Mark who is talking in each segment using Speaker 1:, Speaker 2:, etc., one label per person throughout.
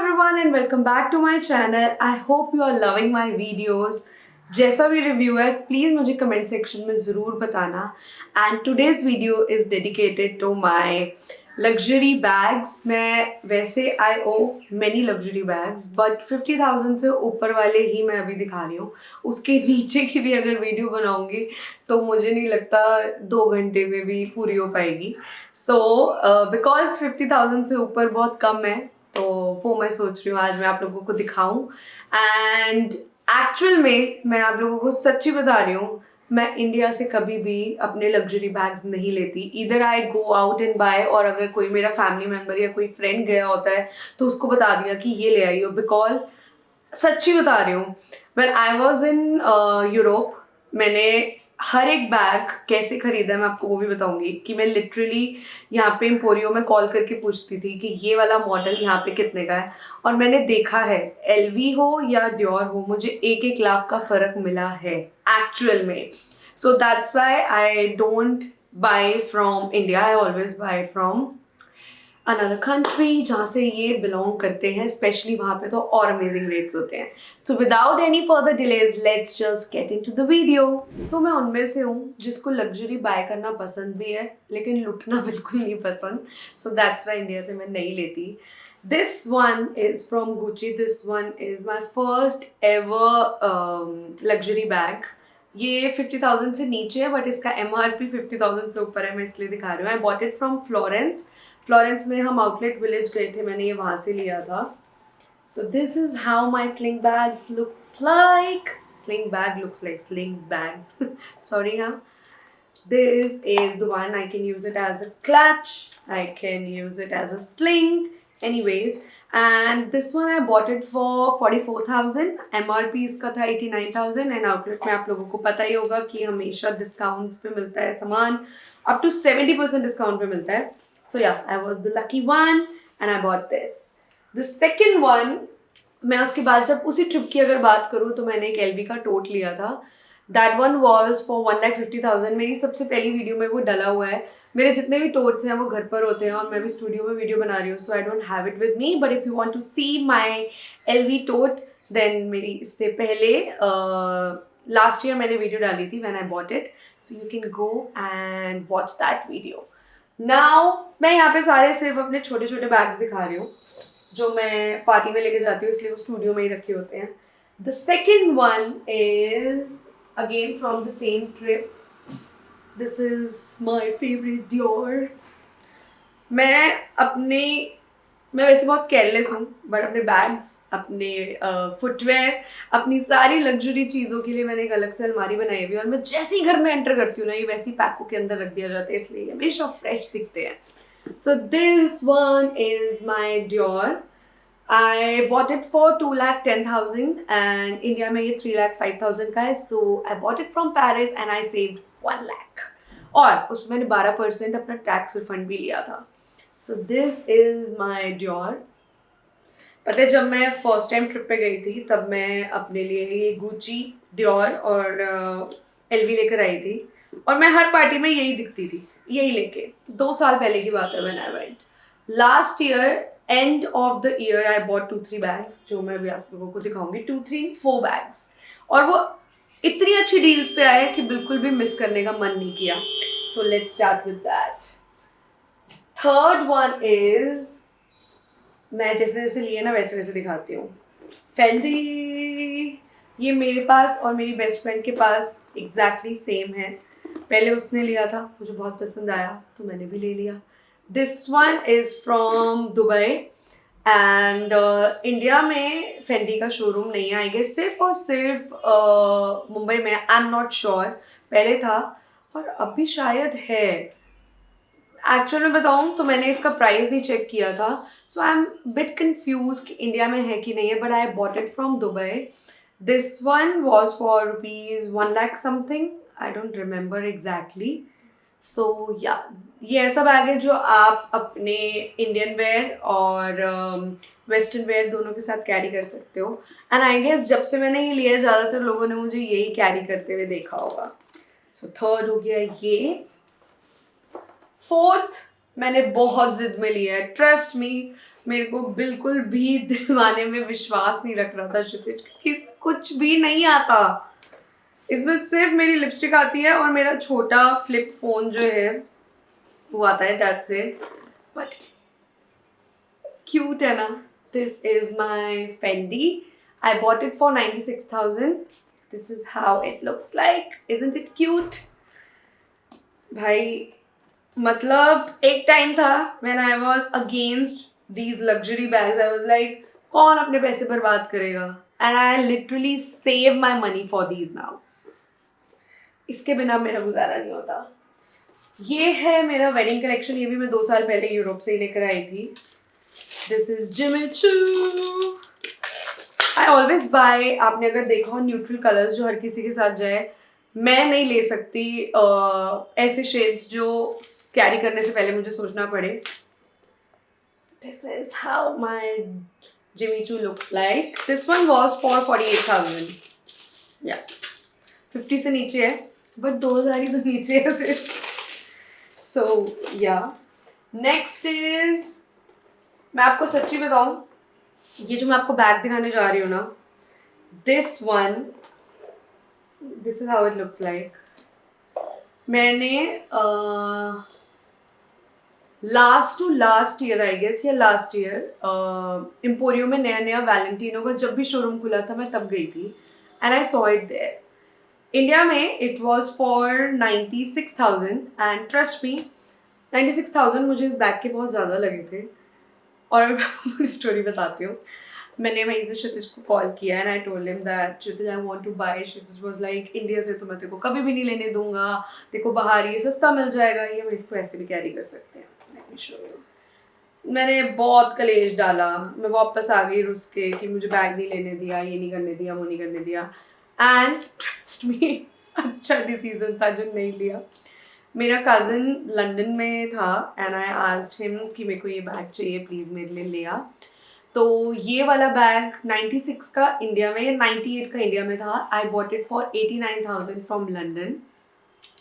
Speaker 1: everyone and welcome back to my channel. I hope you are loving my videos. जैसा भी review है please मुझे comment section में ज़रूर बताना. And today's video is dedicated to my luxury bags. मैं वैसे I own many luxury bags but 50,000 से ऊपर वाले ही मैं अभी दिखा रही हूँ. उसके नीचे की भी अगर वीडियो बनाऊँगी तो मुझे नहीं लगता 2 घंटे में भी पूरी हो पाएगी. सो बिकॉज 50,000 से ऊपर बहुत कम है तो वो मैं सोच रही हूँ आज मैं आप लोगों को दिखाऊं. एंड एक्चुअल में मैं आप लोगों को सच्ची बता रही हूँ, मैं इंडिया से कभी भी अपने लग्जरी बैग्स नहीं लेती. इधर आई गो आउट एंड बाय, और अगर कोई मेरा फैमिली मेम्बर या कोई फ्रेंड गया होता है तो उसको बता दिया कि ये ले आई हो. बिकॉज सच्ची बता रही हूँ, when I was in Europe मैंने हर एक बैग कैसे खरीदा मैं आपको वो भी बताऊंगी. कि मैं लिटरली यहाँ पे एम्पोरियो में कॉल करके पूछती थी कि ये वाला मॉडल यहाँ पे कितने का है. और मैंने देखा है एलवी हो या डियोर हो, मुझे 1-1 लाख का फ़र्क मिला है एक्चुअल में. So that's why I don't buy from India. I always buy from another country जहाँ से ये बिलोंग करते हैं. स्पेशली वहाँ पे तो और अमेजिंग रेट्स होते हैं. So without any further delays let's just get into the video. So मैं उनमें से हूँ जिसको लग्जरी बाय करना पसंद भी है लेकिन लुटना बिल्कुल नहीं पसंद. सो दैट्स वाई इंडिया से मैं नहीं लेती. This one is from Gucci. This one is my first ever luxury bag. ये 50,000 से नीचे है बट इसका MRP 50,000 से ऊपर है. मैं इसलिए दिखा रही हूँ. आई bought it from Florence. Florence में हम आउटलेट विलेज गए थे, मैंने ये वहाँ से लिया था. So this is how my sling bags looks like. Sling bag looks like slings bags. Sorry. हाँ, this is the one. I can use it as a clutch, I can use it as a sling. Anyways, and this one I bought it for 44,000. MRP इसका था 89,000 and outlet में आप लोगों को पता ही होगा कि हमेशा डिस्काउंट्स पे मिलता है सामान. up to 70% डिस्काउंट पे मिलता है. So yeah, I was the lucky one and I bought this. The second one, मैं उसके बाद जब उसी ट्रिप की अगर बात करूँ तो मैंने एक LV का टोट लिया था. That one was for 1,50,000. मेरी सबसे पहली वीडियो में वो डला हुआ है. मेरे जितने भी टोट्स हैं वो घर पर होते हैं और मैं भी स्टूडियो में वीडियो बना रही हूँ. So I don't have it with me, but if you want to see my LV tote then मेरी इससे पहले लास्ट ईयर मैंने वीडियो डाली थी when I bought it. So you can go and watch that video. Now मैं यहाँ पे सारे सिर्फ अपने छोटे छोटे बैग्स दिखा रही हूँ जो मैं पार्टी में लेके जाती हूँ, इसलिए वो स्टूडियो में ही रखे होते हैं. The second one is again from the same trip. This is my favorite Dior. मैं वैसे बहुत केयरलेस हूँ बट अपने बैग्स, अपने फुटवेयर, अपनी सारी लग्जरी चीज़ों के लिए मैंने एक अलग से अलमारी बनाई हुई है. और मैं जैसे ही घर में एंटर करती हूँ ना, ये वैसी पैकों के अंदर रख दिया जाता है, इसलिए हमेशा फ्रेश दिखते हैं. So this one is my Dior. I bought it for 2,10,000 and India में ये 3,05,000 का है. So I bought it from Paris and I saved 1 lakh. और उसमें मैंने 12% अपना टैक्स रिफंड भी लिया था. So this is my Dior. पता है जब मैं फर्स्ट टाइम ट्रिप पे गई थी तब मैं अपने लिए ये Gucci, Dior और LV लेकर आई थी. और मैं हर पार्टी में यही दिखती थी, यही लेके. 2 साल पहले की बात है when I went. Last year end of the year I bought 2-3 bags जो मैं अभी आप लोगों को दिखाऊंगी. 4 बैग्स. और वो इतनी अच्छी डील्स पे आए कि बिल्कुल भी मिस करने का मन नहीं किया. So let's start with that. Third one is, मैं जैसे जैसे लिए ना वैसे वैसे दिखाती हूँ. Fendi. ये मेरे पास और मेरी बेस्ट फ्रेंड के पास एग्जैक्टली सेम है. पहले उसने लिया था, मुझे बहुत पसंद आया तो मैंने भी ले लिया. This one is from Dubai and India में फेंडी का शोरूम नहीं है. आई गेस सिर्फ और सिर्फ मुंबई में. I am not sure. पहले था और अभी शायद है. एक्चुअल में बताऊँ तो मैंने इसका प्राइस नहीं चेक किया था. So I am bit confuse कि इंडिया में है कि नहीं है. But I bought it from Dubai. This one was for ₹1 lakh something. I don't remember exactly. So या ये ऐसा बैग है जो आप अपने इंडियन वेयर और वेस्टर्न वेयर दोनों के साथ कैरी कर सकते हो. एंड आई गेस जब से मैंने ये लिया ज़्यादातर लोगों ने मुझे यही कैरी करते हुए देखा होगा. सो थर्ड हो गया ये. फोर्थ मैंने बहुत जिद में लिया है, ट्रस्ट मी। मेरे को बिल्कुल भी दिलवाने में विश्वास नहीं रख रहा था क्षितिज, किस कुछ भी नहीं आता। इसमें सिर्फ मेरी लिपस्टिक आती है और मेरा छोटा फ्लिप फोन जो है वो आता है, दैट्स इट। बट क्यूट है ना। This is my Fendi, I bought it for 96,000। This is how it looks like, isn't it cute भाई। मतलब एक टाइम था when I was against these luxury bags, I was like कौन अपने पैसे बर्बाद करेगा, and I literally save my money for these now। इसके बिना मेरा गुजारा नहीं होता। ये है मेरा वेडिंग कलेक्शन, ये भी मैं 2 साल पहले यूरोप से ही लेकर आई थी। This is Jimmy Choo. I always bye, आपने अगर देखा हो न्यूट्रल कलर्स जो हर किसी के साथ जाए, मैं नहीं ले सकती ऐसे शेड्स जो कैरी करने से पहले मुझे सोचना पड़े। This is how my Jimmy Choo looks like. This one was for 48,000, या 50 से नीचे है, बट 2,000 ही तो नीचे है सिर्फ। सो या नेक्स्ट इज, मैं आपको सच्ची बताऊं, ये जो मैं आपको बैग दिखाने जा रही हूँ ना, this one, this is how it looks like. मैंने लास्ट ईयर आई गेस, या लास्ट ईयर एम्पोरियो में नया नया वैलेंटिनो का जब भी शोरूम खुला था मैं तब गई थी, and I saw it there. India में it was for 96,000, and trust me 96,000 मुझे इस बैग के बहुत ज़्यादा लगे थे। और मैं पूरी स्टोरी बताती हूँ। मैंने वहीं से क्षितिज को कॉल किया and I told him that Kshitij I want to buy. Kshitij was like India से तो मैं तेरे को कभी भी नहीं लेने दूंगा, तेरे को बाहर ये सस्ता मिल जाएगा, ये हम इसको ऐसे भी कैरी कर सकते हैं। मैंने बहुत कलेश डाला, मैं वापस आ गई रुस के कि मुझे बैग नहीं लेने दिया, ये नहीं करने दिया, वो नहीं करने दिया, एंड ट्रस्ट मी अच्छा डिसीजन था जो नहीं लिया। मेरा कज़न लंदन में था एंड आई आस्क्ड हिम कि मेरे को ये बैग चाहिए प्लीज़ मेरे लिए ले आ। तो ये वाला बैग 96 का इंडिया में, या 98 का इंडिया में था। आई bought it for 89,000 from London.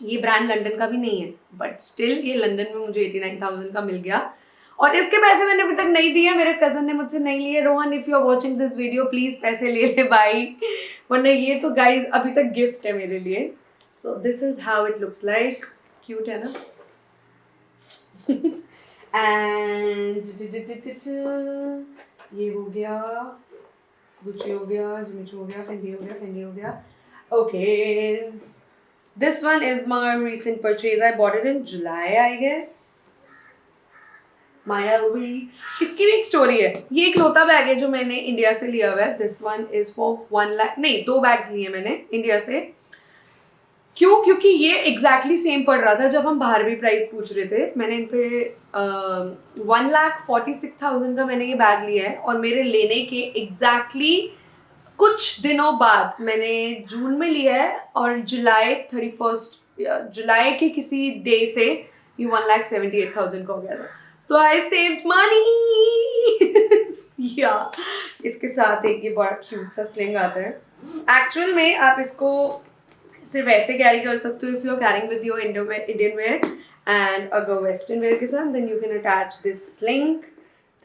Speaker 1: ये ब्रांड लंदन का भी नहीं है, बट स्टिल ये लंदन में मुझे 89,000 का मिल गया, और इसके पैसे मैंने अभी तक नहीं दिए। मेरे कज़न ने मुझसे नहीं लिए। Rohan, if you are watching this video please पैसे ले ले भाई, वरना ये तो गाइज अभी तक गिफ्ट है मेरे लिए। So this is how it looks like. Cute है ना। एंड ये हो गया, गुच्ची हो गया, जिमी चू हो गया, फेंडी हो गया, फेंडी हो गया। Okay, this one is my recent purchase. I bought it in July, I guess. माया हुई। इसकी भी एक स्टोरी है। ये एक लोता बैग है जो मैंने इंडिया से लिया हुआ है। This one is for 1 lakh, नहीं 2 बैग्स लिए मैंने इंडिया से। क्यों? क्योंकि ये एग्जैक्टली सेम पड़ रहा था जब हम बाहर भी प्राइस पूछ रहे थे। मैंने इन पे 1,46,000 का मैंने ये बैग लिया है, और मेरे लेने के एग्जैक्टली कुछ दिनों बाद, मैंने जून में लिया है और जुलाई 31 जुलाई के किसी डे से ये 1,78,000 का हो गया था। So I saved money. या इसके साथ एक ये बड़ा क्यूट सा स्लिंग आता है। एक्चुअल में आप इसको सिर्फ ऐसे कैरी कर सकते हो if you are carrying with your Indian wear, and अगर वेस्टर्न वेयर के साथ then you can attach this sling.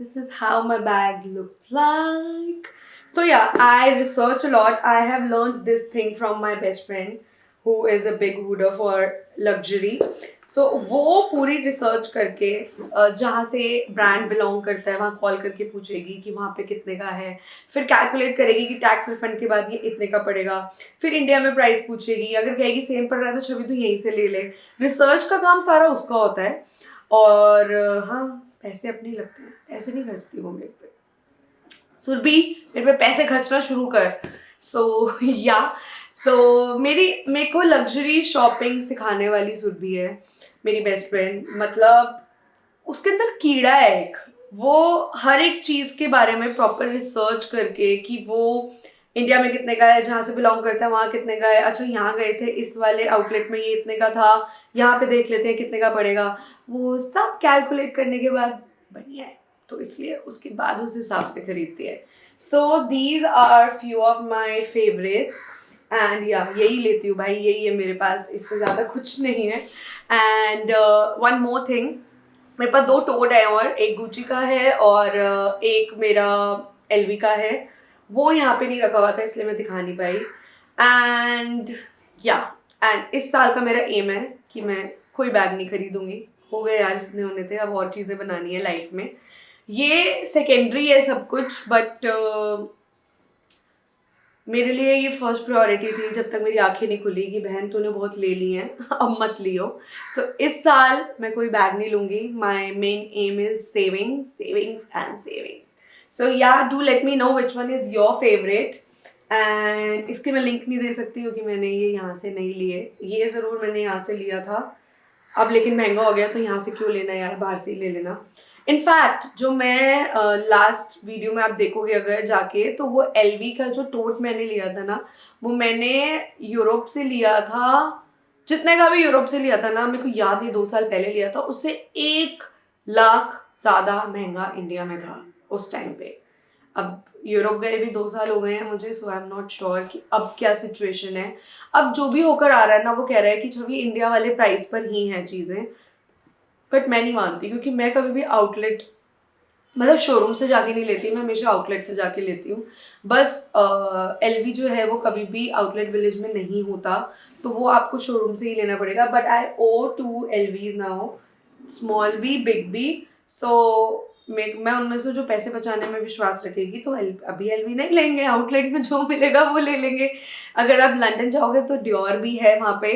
Speaker 1: This is how my bag looks like. So yeah, I research a lot. I have learned this thing from my best friend who is a big hooder for luxury. So वो पूरी research करके जहाँ से brand belong करता है वहाँ call करके पूछेगी कि वहाँ पे कितने का है, फिर कैलकुलेट करेगी कि टैक्स रिफंड के बाद ये इतने का पड़ेगा, फिर इंडिया में प्राइस पूछेगी, अगर कहेगी सेम पड़ रहा है तो छवि तो यहीं से ले ले। रिसर्च का काम सारा उसका होता है, और हाँ पैसे अपने लगते हैं, पैसे नहीं खर्चती वो मेरे पे। सुरभि मेरे पे पैसे खर्चना शुरू कर। मेरे को लग्जरी शॉपिंग सिखाने वाली सुरभि है मेरी बेस्ट फ्रेंड। मतलब उसके अंदर कीड़ा है एक, वो हर एक चीज़ के बारे में प्रॉपर रिसर्च करके कि वो इंडिया में कितने का है, जहाँ से बिलोंग करता है वहाँ कितने का है, अच्छा यहाँ गए थे इस वाले आउटलेट में ये इतने का था, यहाँ पे देख लेते हैं कितने का पड़ेगा, वो सब कैलकुलेट करने के बाद बढ़िया है, तो इसलिए उसके बाद उस हिसाब से खरीदती है। So these are few of my favourites, and या यही लेती हूँ भाई, यही है मेरे पास, इससे ज़्यादा कुछ नहीं है। एंड वन मोर थिंग, मेरे पास 2 टोट है और एक गुची का है और एक मेरा एलवी का है। वो यहाँ पे नहीं रखा हुआ था इसलिए मैं दिखा नहीं पाई। एंड या एंड इस साल का मेरा एम है कि मैं कोई बैग नहीं खरीदूंगी। हो गए यार जितने होने थे, अब और चीज़ें बनानी है लाइफ में। ये सेकेंडरी है सब कुछ, बट मेरे लिए ये फर्स्ट प्रायोरिटी थी जब तक मेरी आंखें नहीं खुली कि बहन तूने बहुत ले ली हैं अब मत लियो। सो इस साल मैं कोई बैग नहीं लूँगी। My main aim is savings and savings. So या do let me know which one is your favourite. And इसके मैं लिंक नहीं दे सकती क्योंकि मैंने ये यहाँ से नहीं लिए। ये ज़रूर मैंने यहाँ से लिया था, अब लेकिन महंगा हो गया तो यहाँ से क्यों लेना यार, बाहर से ही ले लेना। इनफैक्ट जो मैं लास्ट वीडियो में आप देखोगे अगर जाके, तो वो एलवी का जो टोट मैंने लिया था ना, वो मैंने यूरोप से लिया था। जितने का भी यूरोप से लिया था ना, मेरे को याद नहीं, 2 साल पहले लिया था। उससे 1 लाख ज़्यादा महंगा इंडिया में था उस टाइम पे। अब यूरोप गए भी 2 साल हो गए हैं मुझे, सो आई एम नॉट श्योर कि अब क्या सिचुएशन है। अब जो भी होकर आ रहा है ना, वो कह रहा है कि छवि इंडिया वाले प्राइस पर ही हैं चीज़ें, बट मैं नहीं मानती क्योंकि मैं कभी भी आउटलेट मतलब शोरूम से जाके नहीं लेती, मैं हमेशा आउटलेट से जाके लेती हूँ। बस एलवी जो है वो कभी भी आउटलेट विलेज में नहीं होता, तो वो आपको शोरूम से ही लेना पड़ेगा। But I own 2 LVs now, small भी बिग भी। सो मैं उनमें से जो पैसे बचाने में विश्वास रखेगी तो अभी एलवी नहीं लेंगे, आउटलेट में जो मिलेगा वो ले लेंगे। अगर आप लंदन जाओगे तो डियोर भी है वहाँ पे।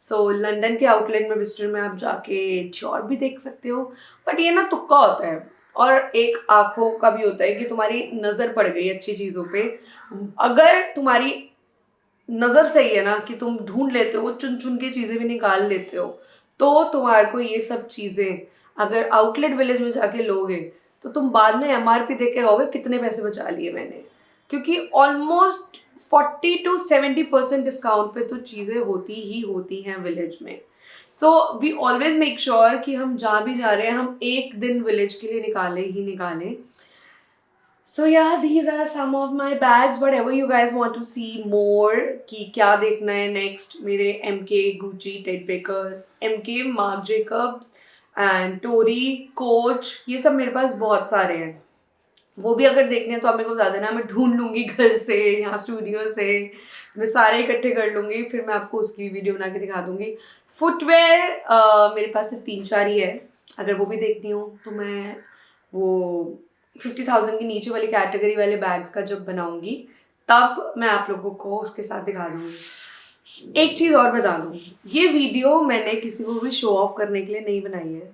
Speaker 1: सो लंदन के आउटलेट में विस्टर में आप जाके डियोर भी देख सकते हो। बट ये ना तुक्का होता है और एक आंखों का भी होता है कि तुम्हारी नज़र पड़ गई अच्छी चीज़ों पे। अगर तुम्हारी नज़र सही है ना कि तुम ढूंढ लेते हो, चुन चुन के चीज़ें भी निकाल लेते हो, तो तुम्हारे को ये सब चीज़ें अगर आउटलेट विलेज में जाके लोगे तो तुम बाद में एमआरपी देख के कहोगे कितने पैसे बचा लिए मैंने। क्योंकि ऑलमोस्ट 40-70% डिस्काउंट पे तो चीज़ें होती ही होती हैं विलेज में। So we always make sure कि हम जहाँ भी जा रहे हैं हम एक दिन विलेज के लिए निकालें ही निकालें। So yeah, these are some of my bags. Whatever you guys want to see more कि क्या देखना है next, मेरे MK, Gucci, Ted Bakers, MK, Marc Jacobs and Tory, Coach, ये सब मेरे पास बहुत सारे हैं। वो भी अगर देखने हैं तो आप मेरे को बता देना, मैं ढूंढ लूँगी घर से, यहाँ स्टूडियो से, मैं सारे इकट्ठे कर लूँगी, फिर मैं आपको उसकी वीडियो बना के दिखा दूँगी। फुटवेयर मेरे पास सिर्फ 3-4 ही है। अगर वो भी देखनी हो तो मैं वो 50,000 के नीचे वाली कैटेगरी वाले बैग्स का जब बनाऊंगी तब मैं आप लोगों को उसके साथ दिखा दूँगी। एक चीज़ और बता दूँ, ये वीडियो मैंने किसी को भी शो ऑफ करने के लिए नहीं बनाई है।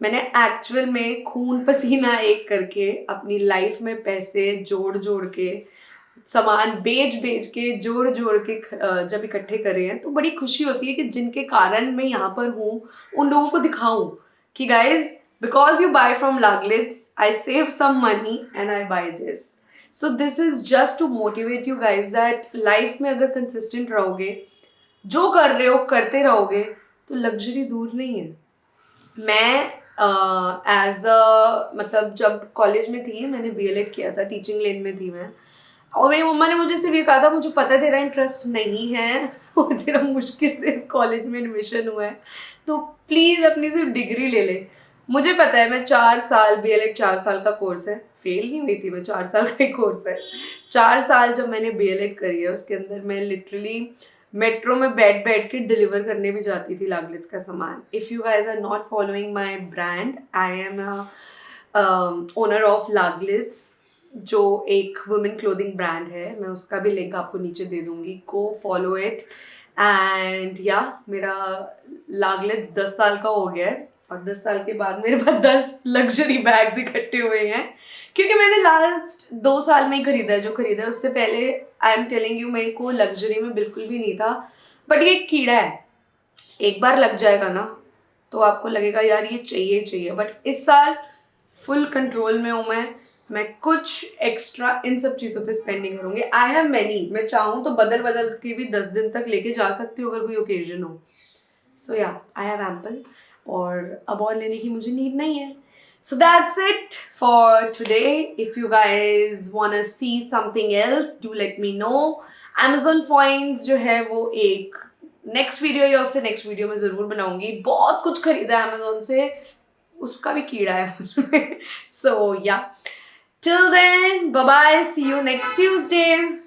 Speaker 1: मैंने एक्चुअल में खून पसीना एक करके अपनी लाइफ में पैसे जोड़ जोड़ के, सामान बेच बेच के, जोड़ जोड़ के जब इकट्ठे करे हैं तो बड़ी खुशी होती है कि जिनके कारण मैं यहाँ पर हूँ उन लोगों को दिखाऊं कि guys, because you buy from Laglitz, I save some money and I buy this. So this is just to motivate you guys that life में अगर consistent रहोगे, जो कर रहे हो करते रहोगे, तो लग्जरी दूर नहीं है। मैं एज मतलब जब कॉलेज में थी मैंने BLED किया था, टीचिंग लेन में थी मैं, और मेरी मम्मा ने मुझे सिर्फ ये कहा था, मुझे पता है तेरा इंटरेस्ट नहीं है और तेरा मुश्किल से इस कॉलेज में एडमिशन हुआ है, तो प्लीज़ अपनी सिर्फ डिग्री ले ले। मुझे पता है मैं 4 साल, BLED 4 साल का कोर्स है, फेल नहीं हुई थी मैं, 4 साल का ही कोर्स है। 4 साल जब मैंने BLED करी है उसके अंदर मैं लिटरली मेट्रो में बैठ बैठ के डिलीवर करने भी जाती थी लागलिट्स का सामान। If you guys are not following my brand, I am owner of लागलिट्स, जो एक वुमेन क्लोथिंग ब्रांड है। मैं उसका भी लिंक आपको नीचे दे दूँगी, गो फॉलो इट। एंड या मेरा लागलिट्स 10 साल का हो गया है और 10 साल के बाद मेरे पास 10 लग्जरी बैग्स इकट्ठे हुए हैं, क्योंकि मैंने लास्ट 2 साल में ही खरीदा है जो खरीदा है। उससे पहले आई एम टेलिंग यू मेरे को लग्जरी में बिल्कुल भी नहीं था। बट ये एक कीड़ा है, एक बार लग जाएगा ना तो आपको लगेगा यार ये चाहिए चाहिए। बट इस साल फुल कंट्रोल में हूँ मैं कुछ एक्स्ट्रा इन सब चीज़ों पे स्पेंड नहीं करूँगी। आई हैव मैनी, मैं चाहूँ तो बदल बदल के भी 10 दिन तक लेके जा सकती हूँ अगर कोई ओकेजन हो। सो या आई हैव एम्पल, और अब और लेने की मुझे नीड नहीं है। So that's it for today. If you guys wanna see something else, do let me know. Amazon finds जो है वो एक नेक्स्ट वीडियो या उससे नेक्स्ट वीडियो में ज़रूर बनाऊंगी। बहुत कुछ खरीदा है Amazon से, उसका भी कीड़ा है मुझमें. So yeah, till then, bye bye, see you next Tuesday.